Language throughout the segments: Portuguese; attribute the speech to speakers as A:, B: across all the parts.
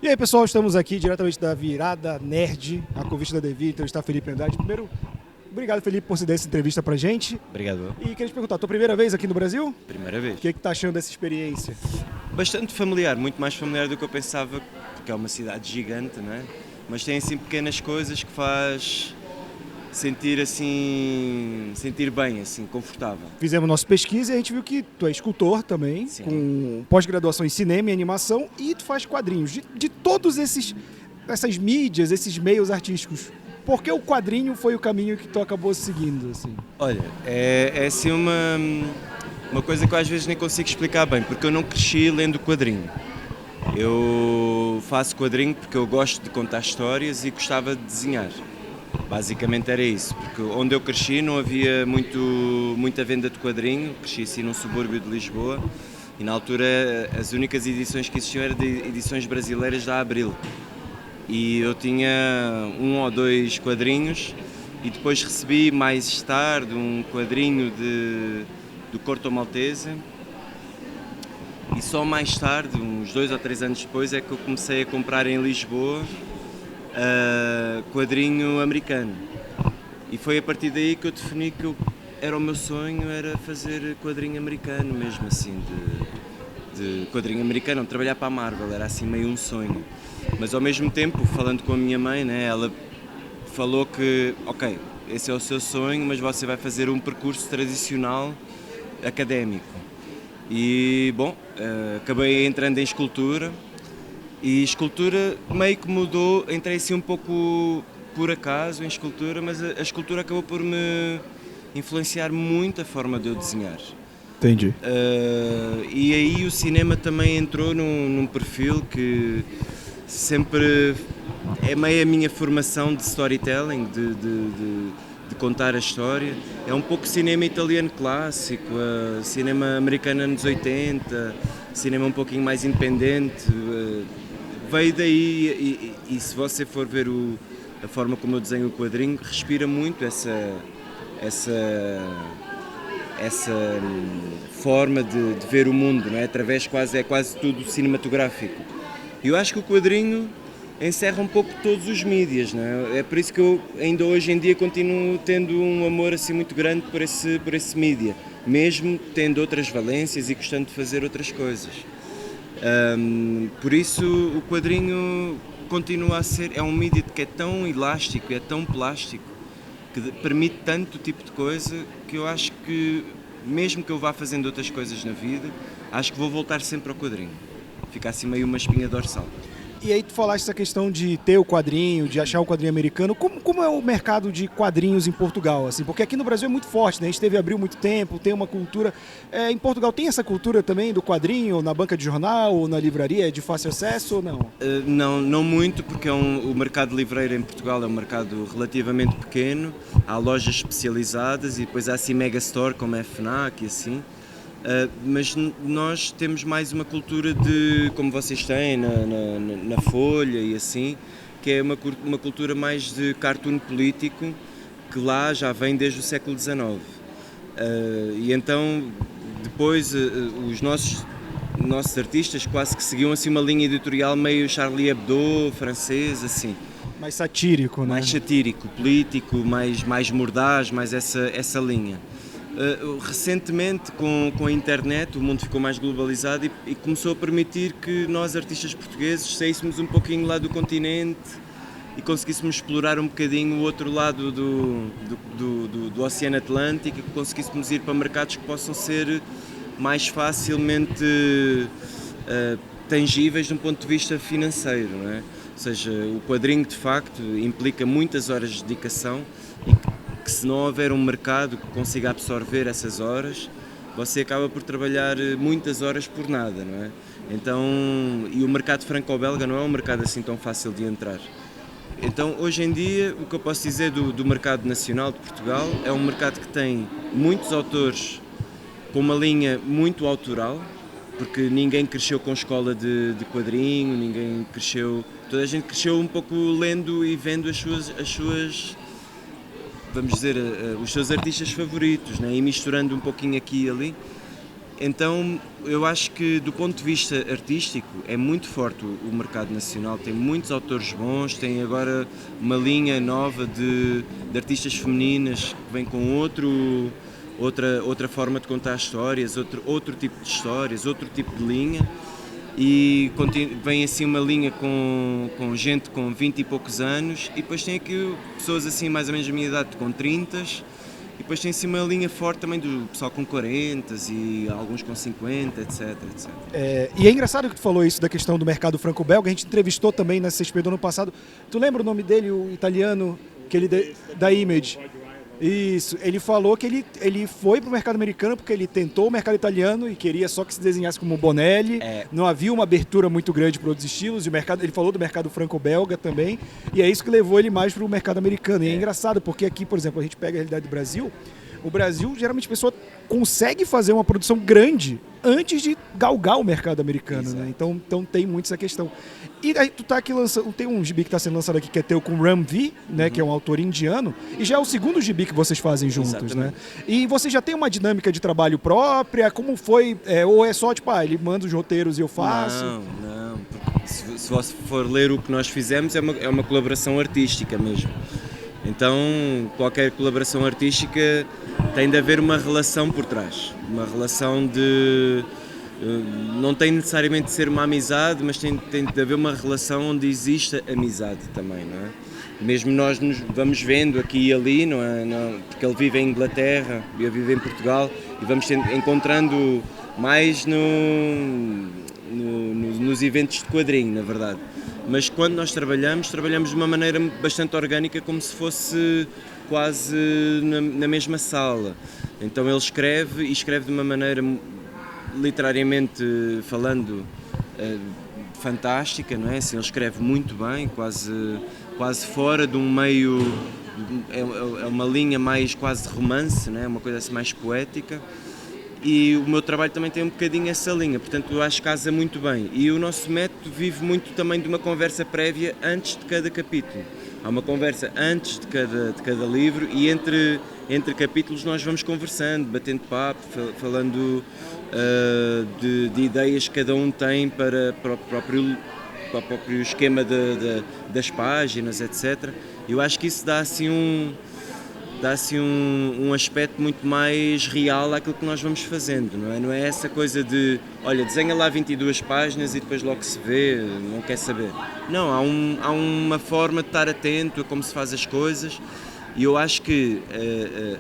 A: E aí, pessoal, estamos aqui diretamente da Virada Nerd, a convite da Devi, entrevistar Felipe Andrade. Primeiro, obrigado, Felipe, por ceder essa entrevista pra gente.
B: Obrigado.
A: E queria te perguntar, tua primeira vez aqui no Brasil?
B: Primeira vez.
A: O que tá achando dessa experiência?
B: Bastante familiar, muito mais familiar do que eu pensava, porque é uma cidade gigante, não é? Mas tem assim pequenas coisas que faz sentir bem, assim, confortável.
A: Fizemos nossa pesquisa e a gente viu que tu é escultor também,
B: Sim.
A: com pós-graduação em cinema e animação, e tu faz quadrinhos. De todos essas mídias, esses meios artísticos, por que o quadrinho foi o caminho que tu acabou seguindo, assim?
B: Olha, é assim uma coisa que eu às vezes nem consigo explicar bem, porque eu não cresci lendo quadrinho. Eu faço quadrinho porque eu gosto de contar histórias e gostava de desenhar. Basicamente era isso, porque onde eu cresci não havia muita venda de quadrinho, cresci assim num subúrbio de Lisboa e na altura as únicas edições que existiam eram de edições brasileiras da Abril. E eu tinha 1 ou 2 quadrinhos e depois recebi mais tarde um quadrinho do Corto Maltese e só mais tarde, uns 2 ou 3 anos depois, é que eu comecei a comprar em Lisboa quadrinho americano. E foi a partir daí que eu defini que era o meu sonho, era fazer quadrinho americano mesmo assim, de quadrinho americano, trabalhar para a Marvel, era assim meio um sonho. Mas ao mesmo tempo, falando com a minha mãe, né, ela falou que, ok, esse é o seu sonho, mas você vai fazer um percurso tradicional académico. E, bom, acabei entrando em escultura e escultura meio que mudou, entrei assim um pouco por acaso em escultura, mas a escultura acabou por me influenciar muito a forma de eu desenhar.
A: Entendi.
B: E aí o cinema também entrou num perfil que sempre é meio a minha formação de storytelling, de contar a história. É um pouco cinema italiano clássico, cinema americano anos 80, cinema um pouquinho mais independente. Veio daí e se você for ver a forma como eu desenho o quadrinho, respira muito essa forma de ver o mundo, não é? Através é quase tudo cinematográfico. E eu acho que o quadrinho encerra um pouco todos os mídias, não é? É por isso que eu ainda hoje em dia continuo tendo um amor assim muito grande por esse mídia, mesmo tendo outras valências e gostando de fazer outras coisas. Por isso o quadrinho continua a ser, é um mídia que é tão elástico, é tão plástico, que permite tanto tipo de coisa que eu acho que, mesmo que eu vá fazendo outras coisas na vida, acho que vou voltar sempre ao quadrinho. Fica assim meio uma espinha dorsal.
A: E aí tu falaste essa questão de ter o quadrinho, de achar o quadrinho americano. Como é o mercado de quadrinhos em Portugal? Assim? Porque aqui no Brasil é muito forte, né? A gente teve Abril muito tempo, tem uma cultura. Em Portugal tem essa cultura também do quadrinho, na banca de jornal ou na livraria, é de fácil acesso ou não?
B: Não muito, porque o mercado livreiro em Portugal é um mercado relativamente pequeno. Há lojas especializadas e depois há assim megastore como a FNAC e assim. Mas nós temos mais uma cultura como vocês têm na Folha e assim, que é uma cultura mais de cartoon político, que lá já vem desde o século XIX. E então depois os nossos artistas quase que seguiam assim uma linha editorial meio Charlie Hebdo, francês, assim.
A: Mais satírico, né?
B: Mais satírico, político, mais mordaz, mais essa linha. Recentemente, com a internet, o mundo ficou mais globalizado e começou a permitir que nós, artistas portugueses, saíssemos um pouquinho lá do continente e conseguíssemos explorar um bocadinho o outro lado do Oceano Atlântico e que conseguíssemos ir para mercados que possam ser mais facilmente tangíveis de um ponto de vista financeiro, não é? Ou seja, o quadrinho de facto implica muitas horas de dedicação e que se não houver um mercado que consiga absorver essas horas, você acaba por trabalhar muitas horas por nada, não é? Então, e o mercado franco-belga não é um mercado assim tão fácil de entrar. Então, hoje em dia, o que eu posso dizer do mercado nacional de Portugal é um mercado que tem muitos autores com uma linha muito autoral, porque ninguém cresceu com escola de quadrinho, ninguém cresceu... Toda a gente cresceu um pouco lendo e vendo as suas vamos dizer, os seus artistas favoritos, né? E misturando um pouquinho aqui e ali. Então, eu acho que do ponto de vista artístico é muito forte o mercado nacional, tem muitos autores bons, tem agora uma linha nova de artistas femininas que vem com outra forma de contar histórias, outro tipo de histórias, outro tipo de linha, e vem assim uma linha com gente com 20 e poucos anos, e depois tem aqui pessoas assim mais ou menos da minha idade, com 30. E depois tem assim uma linha forte também do pessoal com 40 e alguns com 50, etc, etc.
A: E é engraçado que tu falou isso da questão do mercado franco-belga. A gente entrevistou também na CXP do ano passado. Tu lembra o nome dele, o italiano, da Image? Isso, ele falou que ele foi para o mercado americano porque ele tentou o mercado italiano e queria só que se desenhasse como Bonelli. Não havia uma abertura muito grande para outros estilos, e o mercado, ele falou do mercado franco-belga também, e é isso que levou ele mais para o mercado americano. E é engraçado porque aqui, por exemplo, a gente pega a realidade do Brasil. O Brasil, geralmente, a pessoa consegue fazer uma produção grande antes de galgar o mercado americano, né? Então tem muito essa questão. E aí tu tá aqui lançando, tem um gibi que está sendo lançado aqui que é teu com Ram V, né, que é um autor indiano, e já é o segundo gibi que vocês fazem juntos, exatamente, né? E você já tem uma dinâmica de trabalho própria? Como foi? Ou é só, tipo, ele manda os roteiros e eu faço?
B: Não. Se você for ler o que nós fizemos, é uma colaboração artística mesmo. Então, qualquer colaboração artística tem de haver uma relação por trás. Uma relação de... Não tem necessariamente de ser uma amizade, mas tem de haver uma relação onde exista amizade também, não é? Mesmo nós nos vamos vendo aqui e ali, não é? Porque ele vive em Inglaterra e eu vivo em Portugal, e vamos encontrando mais nos eventos de quadrinho, na verdade. Mas quando nós trabalhamos de uma maneira bastante orgânica, como se fosse quase na mesma sala. Então ele escreve de uma maneira, literariamente falando, fantástica, não é? Assim, ele escreve muito bem, quase fora de um meio, é uma linha mais quase de romance, não é? Uma coisa assim mais poética. E o meu trabalho também tem um bocadinho essa linha, portanto eu acho que casa muito bem. E o nosso método vive muito também de uma conversa prévia antes de cada capítulo. Há uma conversa antes de cada livro, e entre capítulos nós vamos conversando, batendo papo, falando de ideias que cada um tem para o próprio esquema das páginas, etc. Eu acho que isso dá assim um aspecto muito mais real àquilo que nós vamos fazendo, não é? Não é essa coisa de, olha, desenha lá 22 páginas e depois logo se vê, não quer saber. Não, há uma forma de estar atento a como se faz as coisas, e eu acho que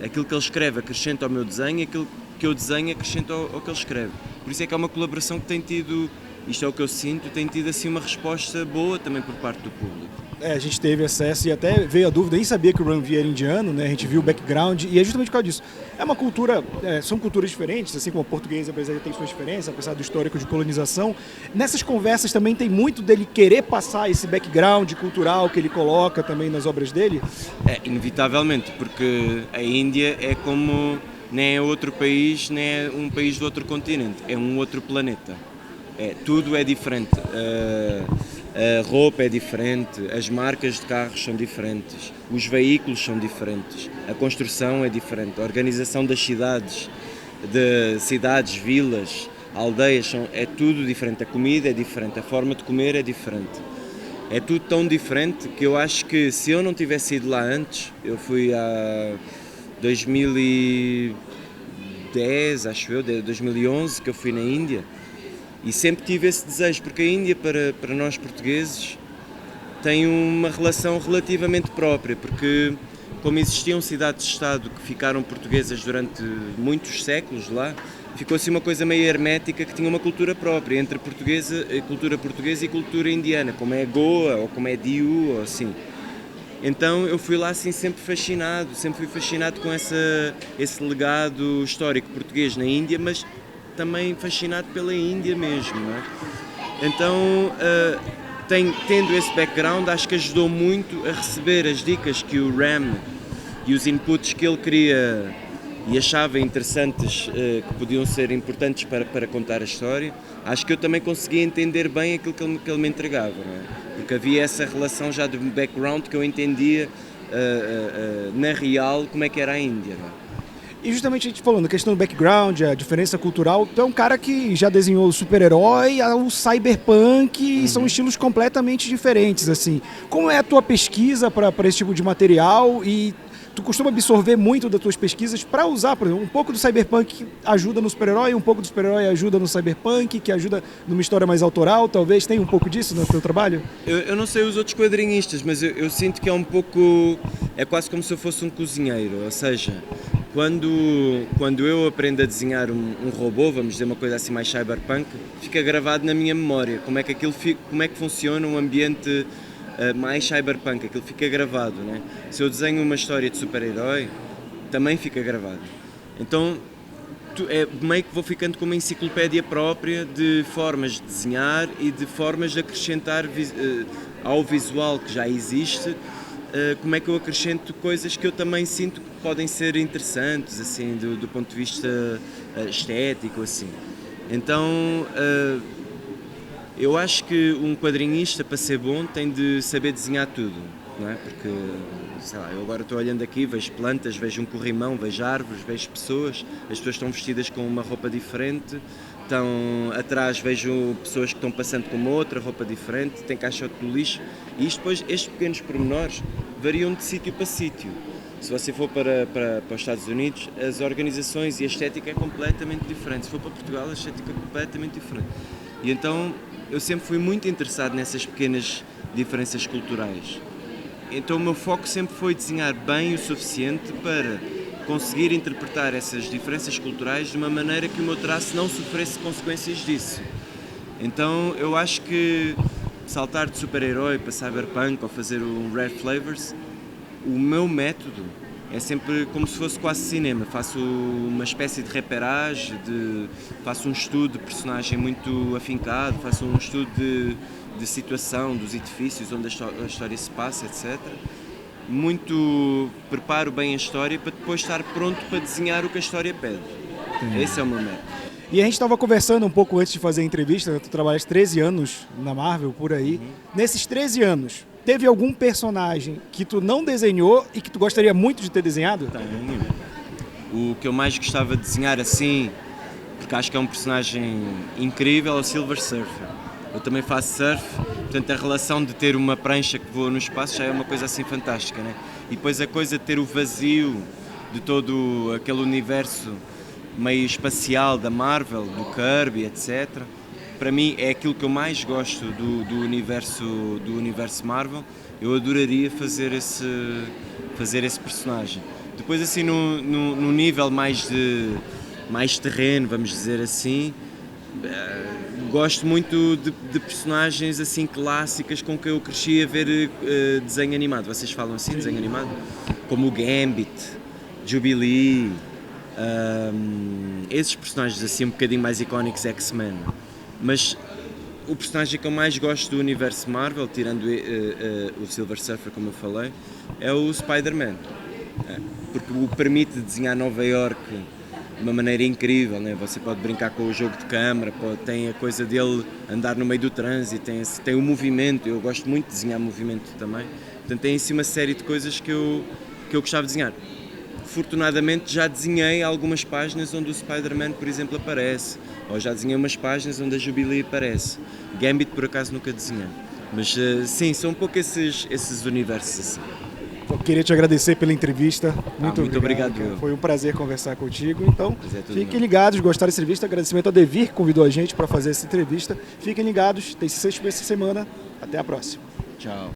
B: aquilo que ele escreve acrescenta ao meu desenho, aquilo que eu desenho acrescenta ao que ele escreve. Por isso é que é uma colaboração que tem tido, isto é o que eu sinto, tem tido assim uma resposta boa também por parte do público.
A: A gente teve acesso e até veio a dúvida, nem sabia que o Ram V era indiano, né? A gente viu o background, e é justamente por causa disso. É uma cultura, são culturas diferentes, assim como o português, apesar de ter suas diferenças, apesar do histórico de colonização. Nessas conversas também tem muito dele querer passar esse background cultural que ele coloca também nas obras dele?
B: Inevitavelmente, porque a Índia é como, nem é outro país, nem é um país do outro continente, é um outro planeta. Tudo é diferente. A roupa é diferente, as marcas de carros são diferentes, os veículos são diferentes, a construção é diferente, a organização das cidades, vilas, aldeias, é tudo diferente, a comida é diferente, a forma de comer é diferente. É tudo tão diferente que eu acho que se eu não tivesse ido lá antes, eu fui há 2010, acho eu, 2011, que eu fui na Índia, e sempre tive esse desejo, porque a Índia, para nós portugueses, tem uma relação relativamente própria, porque como existiam cidades-estado que ficaram portuguesas durante muitos séculos lá, ficou assim uma coisa meio hermética, que tinha uma cultura própria, entre cultura portuguesa e cultura indiana, como é Goa, ou como é Diu, ou assim. Então eu fui lá assim sempre fui fascinado com esse legado histórico português na Índia, mas também fascinado pela Índia mesmo, não é? Então, tendo esse background, acho que ajudou muito a receber as dicas que o Ram e os inputs que ele queria e achava interessantes, que podiam ser importantes para contar a história. Acho que eu também conseguia entender bem aquilo que ele me entregava, não é? Porque havia essa relação já de background que eu entendia na real como é que era a Índia. Não é?
A: E justamente a gente falando, a questão do background, a diferença cultural, tu é um cara que já desenhou o super-herói, o cyberpunk, são estilos completamente diferentes, assim. Como é a tua pesquisa para esse tipo de material e tu costuma absorver muito das tuas pesquisas para usar, por exemplo, um pouco do cyberpunk ajuda no super-herói, um pouco do super-herói ajuda no cyberpunk, que ajuda numa história mais autoral, talvez tem um pouco disso no teu trabalho?
B: Eu não sei os outros quadrinistas, mas eu sinto que é um pouco, é quase como se eu fosse um cozinheiro, ou seja, quando eu aprendo a desenhar um robô, vamos dizer uma coisa assim mais cyberpunk, fica gravado na minha memória, como é que funciona um ambiente mais cyberpunk, aquilo fica gravado, né? Se eu desenho uma história de super-herói, também fica gravado. Então, meio que vou ficando com uma enciclopédia própria de formas de desenhar e de formas de acrescentar ao visual que já existe, como é que eu acrescento coisas que eu também sinto que podem ser interessantes, assim, do ponto de vista estético, assim. Então, eu acho que um quadrinista, para ser bom, tem de saber desenhar tudo, não é? Porque, sei lá, eu agora estou olhando aqui, vejo plantas, vejo um corrimão, vejo árvores, vejo pessoas, as pessoas estão vestidas com uma roupa diferente, estão atrás, vejo pessoas que estão passando com uma outra roupa diferente, tem caixote do lixo, e isto depois, estes pequenos pormenores variam de sítio para sítio. Se você for para os Estados Unidos, as organizações e a estética é completamente diferente. Se for para Portugal, a estética é completamente diferente. E então, eu sempre fui muito interessado nessas pequenas diferenças culturais. Então o meu foco sempre foi desenhar bem o suficiente para conseguir interpretar essas diferenças culturais de uma maneira que o meu traço não sofresse consequências disso. Então eu acho que saltar de super-herói para cyberpunk ou fazer um Red Flavors, o meu método é sempre como se fosse quase cinema. Faço uma espécie de reperagem, faço um estudo de personagem muito afincado, faço um estudo de situação, dos edifícios onde a história se passa, etc. Preparo bem a história para depois estar pronto para desenhar o que a história pede. Esse é o meu método.
A: E a gente estava conversando um pouco antes de fazer a entrevista, né? Tu trabalhaste 13 anos na Marvel, por aí. Nesses 13 anos, teve algum personagem que tu não desenhou e que tu gostaria muito de ter desenhado?
B: Tenho. O que eu mais gostava de desenhar assim, porque acho que é um personagem incrível, é o Silver Surfer. Eu também faço surf, portanto a relação de ter uma prancha que voa no espaço já é uma coisa assim fantástica, né? E depois a coisa de ter o vazio de todo aquele universo meio espacial da Marvel, do Kirby, etc. Para mim é aquilo que eu mais gosto do universo Marvel. Eu adoraria fazer esse personagem. Depois assim no nível mais terreno, vamos dizer assim, gosto muito de personagens assim clássicas com que eu cresci a ver desenho animado. Vocês falam assim, desenho animado? Como o Gambit, Jubilee, esses personagens assim um bocadinho mais icónicos, X-Men. Mas o personagem que eu mais gosto do universo Marvel, tirando o Silver Surfer, como eu falei, é o Spider-Man. Porque o permite desenhar Nova York de uma maneira incrível, né? Você pode brincar com o jogo de câmara, tem a coisa dele andar no meio do trânsito, tem o movimento, eu gosto muito de desenhar movimento também. Portanto, tem assim uma série de coisas que eu gostava de desenhar. Fortunadamente já desenhei algumas páginas onde o Spider-Man, por exemplo, aparece, ou já desenhei umas páginas onde a Jubilee aparece. Gambit, por acaso, nunca desenhei. Mas sim, são um pouco esses universos assim.
A: Eu queria te agradecer pela entrevista. Muito
B: obrigado.
A: Foi um prazer conversar contigo. Então, fiquem ligados, gostaram dessa entrevista. Agradecimento ao Devir, que convidou a gente para fazer essa entrevista. Fiquem ligados, tem sexta semana. Até a próxima.
B: Tchau.